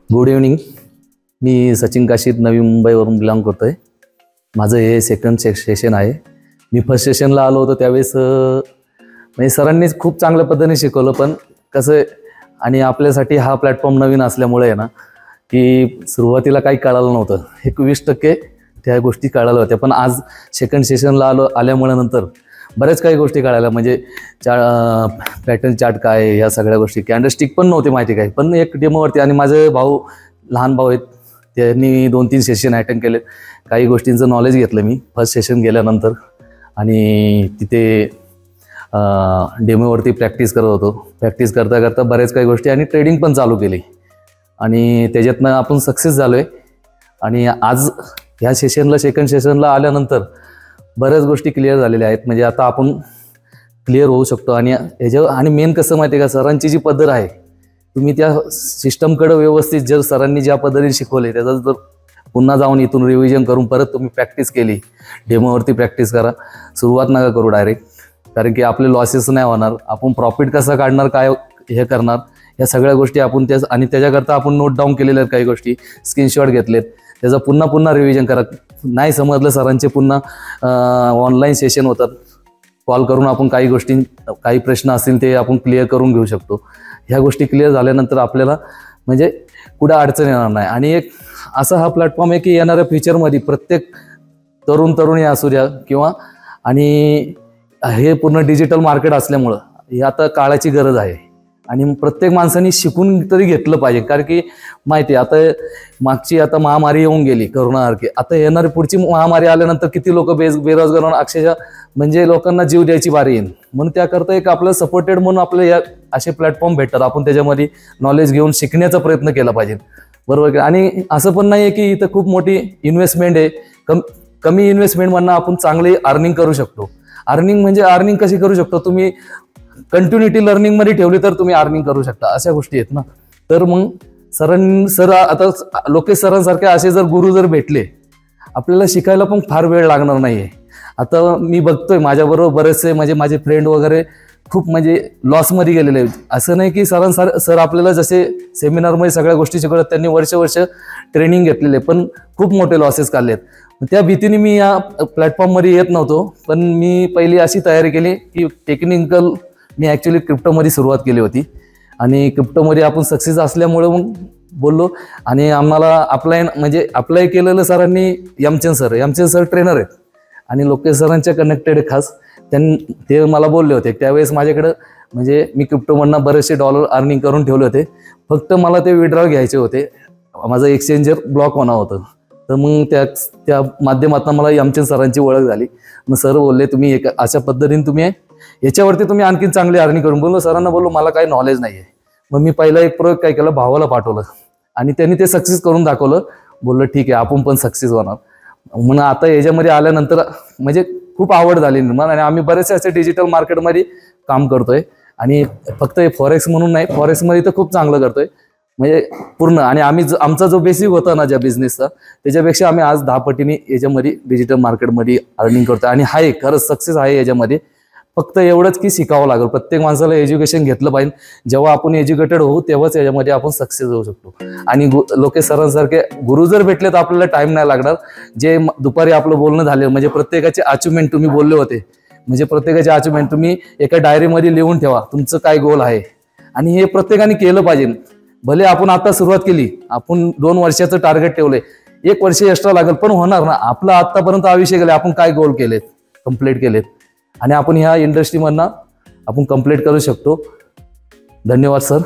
Good evening. मी सचिन काशीत नवी मुंबईवरून बिलॉंग करतो आहे. माझं हे सेकंड सेशन आहे. मी फर्स्ट सेशनला आलो होतो त्यावेळेस म्हणजे सरांनीच खूप चांगल्या पद्धतीने शिकवलं, पण कसं आणि आपल्यासाठी हा प्लॅटफॉर्म नवीन असल्यामुळे आहे ना की सुरुवातीला काही कळालं नव्हतं. 21% त्या गोष्टी कळाल्या होत्या, पण आज सेकंड सेशनला आल्यामुळे नंतर बऱ्याच काही गोष्टी कळाल्या. म्हणजे पॅटर्न चार्ट काय, ह्या सगळ्या गोष्टी. कॅन्डलस्टिक पण नव्हती माहिती काय, पण एक डेमोवरती. आणि माझे लहान भाऊ आहेत, त्यांनी 2-3 सेशन अटेंड केले. काही गोष्टींचं नॉलेज घेतलं मी फर्स्ट सेशन गेल्यानंतर. आणि तिथे डेमोवरती प्रॅक्टिस करत होतो. प्रॅक्टिस करता करता बऱ्याच काही गोष्टी आणि ट्रेडिंग पण चालू केली आणि त्याच्यातनं आपण सक्सेस झालो आहे. आणि आज ह्या सेशनला सेकंड सेशनला आल्यानंतर बऱ्याच गोष्टी क्लिअर झालेल्या आहेत. म्हणजे आता आपण क्लिअर होऊ शकतो. आणि मेन कसं माहिती आहे का, सरांची जी पद्धत आहे, तुम्ही त्या सिस्टमकडे व्यवस्थित जर सरांनी ज्या पद्धतीने शिकवले त्याचा जर पुन्हा जाऊन इथून रिव्हिजन करून परत तुम्ही प्रॅक्टिस केली, डेमोवरती प्रॅक्टिस करा. सुरुवात नका करू डायरेक्ट, कारण की आपले लॉसेस नाही होणार. आपण प्रॉफिट कसं काढणार, काय हे करणार, या सगळ्या गोष्टी आपण आणि त्याच्याकरता आपण नोट डाऊन केलेल्या आहेत. काही गोष्टी स्क्रीनशॉट घेतलेत, त्याचा पुन्हा रिव्हिजन करा. नाही समजलं सरांचे पुन्हा ऑनलाईन सेशन होतात, कॉल करून आपण काही प्रश्न असतील ते आपण क्लिअर करून घेऊ शकतो. ह्या गोष्टी क्लिअर झाल्यानंतर आपल्याला म्हणजे कुठं अडचण येणार नाही. आणि एक असा हा प्लॅटफॉर्म आहे की येणाऱ्या फ्युचरमध्ये प्रत्येक तरुणी असू द्या किंवा आणि हे पूर्ण डिजिटल मार्केट असल्यामुळं हे आता काळाची गरज आहे. आणि प्रत्येक माणसाने शिकून तरी घेतलं पाहिजे, कारण की माहिती आहे आता मागची महामारी येऊन गेली कोरोनासारखी. आता येणारी पुढची महामारी आल्यानंतर किती लोक बेरोजगार होऊन अक्षरशः म्हणजे लोकांना जीव द्यायची बारी येईल. म्हणून त्याकरता एक आपलं सपोर्टेड म्हणून आपलं या असे प्लॅटफॉर्म भेटतात. आपण त्याच्यामध्ये नॉलेज घेऊन शिकण्याचा प्रयत्न केला पाहिजे, बरोबर. आणि असं पण नाही आहे की इथं खूप मोठी इन्व्हेस्टमेंट आहे. कमी इन्व्हेस्टमेंटमधनं आपण चांगली अर्निंग करू शकतो. अर्निंग कशी करू शकतो, तुम्ही कंटिन्युटी लर्निंगमध्ये ठेवली तर तुम्ही अर्निंग करू शकता. अशा गोष्टी आहेत ना. तर मग आता लोकेश सरांसारखे असे जर गुरु जर भेटले, आपल्याला शिकायला पण फार वेळ लागणार नाहीये. आता मी बघतोय माझ्याबरोबर बरेचसे म्हणजे माझे फ्रेंड वगैरे खूप म्हणजे लॉसमध्ये गेलेले आहेत. असं नाही की सर आपल्याला जसे सेमिनारमध्ये सगळ्या गोष्टी शिकवतात, त्यांनी वर्ष ट्रेनिंग घेतलेले, पण खूप मोठे लॉसेस काढलेत. त्या भीतीने मी या प्लॅटफॉर्ममध्ये येत नव्हतो. पण मी पहिली अशी तयारी केली की टेक्निकल मी ॲक्च्युली क्रिप्टोमध्ये सुरुवात केली होती. आणि क्रिप्टोमध्ये आपण सक्सेस असल्यामुळे मग बोललो. आणि आम्हाला अप्लाय केलेलं सरांनी यमचंद सर ट्रेनर आहेत आणि लोकेश सरांच्या कनेक्टेड आहे खास. ते मला बोलले होते त्यावेळेस माझ्याकडं म्हणजे मी क्रिप्टोमधनं बरेचसे डॉलर अर्निंग करून ठेवले होते. फक्त मला ते विड्रॉल घ्यायचे होते, माझं एक्सचेंजर ब्लॉक होणार होतं. तर मग त्या माध्यमातून मला यमचंद सरांची ओळख झाली. मग सर बोलले तुम्ही अशा पद्धतीने तुम्ही याच्यावरती तुम्ही आणखी चांगली अर्निंग करून. बोललो सरांना, बोललो मला काही नॉलेज नाही आहे. मग मी पहिला एक प्रयोग काय केला, भावाला पाठवलं आणि त्यांनी ते सक्सेस करून दाखवलं. बोललं ठीक आहे, आपण पण सक्सेस होणार. म्हणून आता याच्यामध्ये आल्यानंतर म्हणजे खूप आवड झाली निर्माण. आणि आम्ही बरेचसे असे डिजिटल मार्केटमध्ये काम करतोय. आणि फक्त फॉरेक्स म्हणून नाही, फॉरेक्समध्ये तर खूप चांगलं करतोय म्हणजे पूर्ण. आणि आमचा जो बेसिक होता ना ज्या बिझनेसचा, त्याच्यापेक्षा आम्ही आज 10 पटीने याच्यामध्ये डिजिटल मार्केटमध्ये अर्निंग करतोय. आणि आहे खरंच सक्सेस आहे याच्यामध्ये. फक्त एवढंच की शिकावं लागेल. प्रत्येक माणसाला एज्युकेशन घेतलं पाहिजे. जेव्हा आपण एज्युकेटेड होऊ तेव्हाच याच्यामध्ये आपण सक्सेस होऊ शकतो. आणि लोकेश सरांसारखे गुरु जर भेटले तर आपल्याला टाइम नाही लागणार. जे दुपारी आपलं बोलणं झालं म्हणजे प्रत्येकाचे अचिव्हमेंट तुम्ही बोलले होते, म्हणजे प्रत्येकाचे अचिव्हमेंट तुम्ही एका डायरीमध्ये लिहून ठेवा, तुमचं काय गोल आहे. आणि हे प्रत्येकाने केलं पाहिजे. भले आपण आता सुरुवात केली, आपण 2 वर्षाचं टार्गेट ठेवले, 1 वर्ष एक्स्ट्रा लागेल पण होणार ना. आपलं आतापर्यंत आयुष्य गेले, आपण काय गोल केलेत, कम्प्लीट केलेत. आणि आपण ह्या इंडस्ट्रीमधनं आपण कंप्लीट करू शकतो. धन्यवाद सर.